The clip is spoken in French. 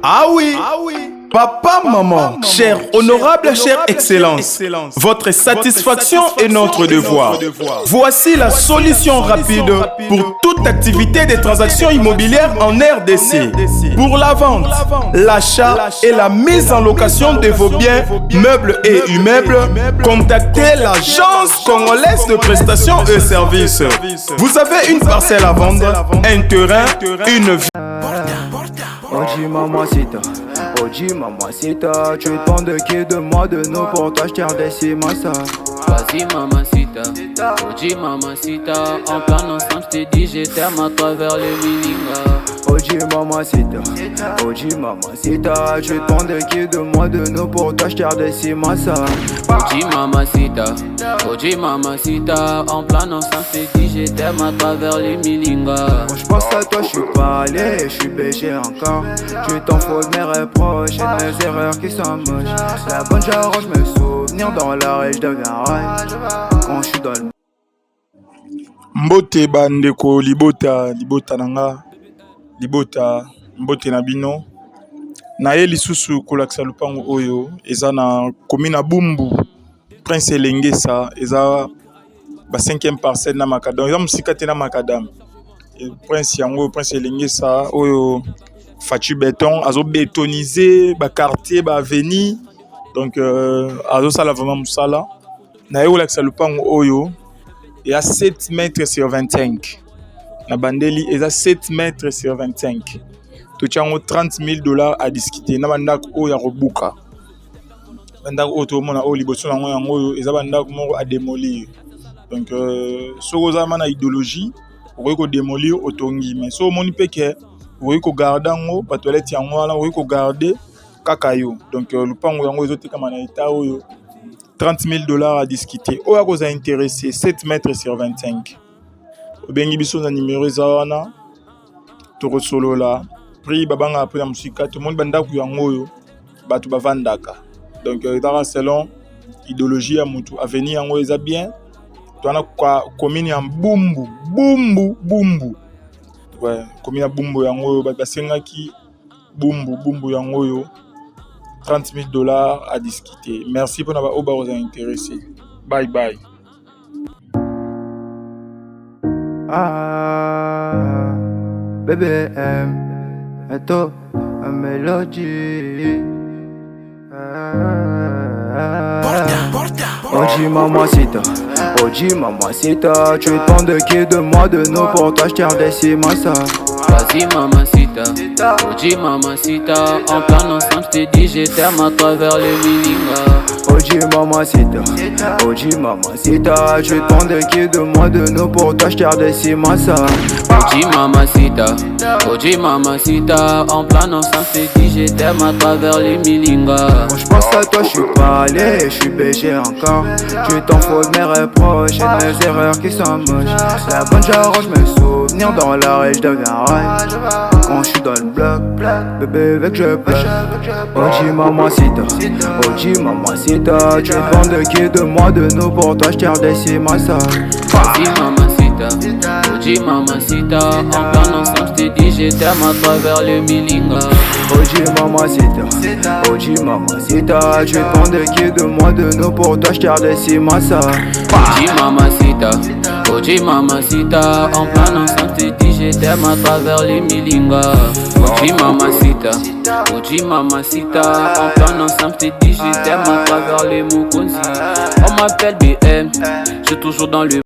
Ah oui. Papa, maman, chère, honorable, chère excellence, votre satisfaction est notre devoir. Voici la solution rapide pour toute activité des transactions immobilières en RDC. Pour la vente, l'achat et la mise en location de vos biens, meubles et immeubles, contactez l'Agence congolaise de prestations et services. Vous avez une parcelle à vendre, un terrain, une vie. Oji mamacita, Oji mamacita, tu demandes de qui de moi de nous pour t'acheter des cimasa. Vas-y mamacita, Oji mamacita, en plan ensemble j't'ai dit je t'aime à travers le Milinga. Oji mamacita, tu demandes de qui de moi de nous pour t'acheter des cimasa. Oji mamacita, en plan ensemble j't'ai dit je t'aime à travers le Milinga. Quand je pense à toi je suis pas allé, je suis BG encore. Tu t'en fous de mes reproches et de mes erreurs qui sont moches. La bonne j'arrange mes souvenirs dans la rage, je deviens rage quand je suis dans le... Mbote bandeko libota nanga libota mbote na bino na ye lisusu kolakisa lupango oyo eza na commune Bumbu Prince Elengesa eza ba 5e parcelle na makadam eza musika te na makadam Prince yango Prince Elengesa oyo Fatu Béton azo bétoniser ba quartier ba avenue donc azo sala vraiment musala na ye kolakisa lupango oyo il y a 7 mètres sur 25. Na bandeli, il y a 7 mètres sur 25. Tu as $30,000 à discuter. Na bandak o ya robuka. Bandak o to mona o liboso na yango eza bandak moko à démolir. Donc so za mana idéologie, o ko démolir otongi mais so moni peke, o ko garder ngo pa toilette yango wana o ko garder kakayo. Donc lupango yango ezote kama na état oyo. $30,000 à discuter. Ou à cause intéressé 7 mètres sur 25. Au bengi biso na numéro zawana. Toro solo là. Prix babanga après la musique. Tout le monde banda ku yango yo. Batu bavandaka. Donc dans selon idéologie à mutu avenir yango eza bien. Tu as kwa commune en Bumbu. Ouais, commune à Bumbu yango basengaki Bumbu yango yo. $30,000 à discuter. Merci pour nous avoir intéressé. Bye bye. Ah, bébé M, et toi, un mélodie. Oji mamacita, tu demandes de qui de moi de nous pour t'acheter des cimasa. Vas-y mamacita, Oji mamacita, en plan ensemble j't'ai dit je t'aime à travers le Milinga. Oji mamacita, tu demandes de qui de moi de nous pour t'acheter des cimasa. Oji mamacita, en plan ensemble j't'ai dit je t'aime à travers le Milinga. Quand je pense à toi je suis pas allé, je suis BG encore. Tu t'en fous de mes reproches et de mes erreurs qui sont moches. La bonne j'arrange mes souvenirs dans la rage, je deviens rage quand je suis dans le bloc, bébé avec je bloque. Oji mamacita, tu demandes de qui de moi de nous pour t'acheter des cimasa. Oji mamacita, en plan ensemble j't'ai dit je t'aime à travers le Milinga. Oji mamacita, tu demandes de qui de moi de nous pour t'acheter des cimasa. Oji mamacita, en plan ensemble j't'ai dit je t'aime à travers le Milinga. Oji mamacita, en plan ensemble j't'ai dit je t'aime à travers les Mukonzi. On m'appelle BM, j'suis toujours dans le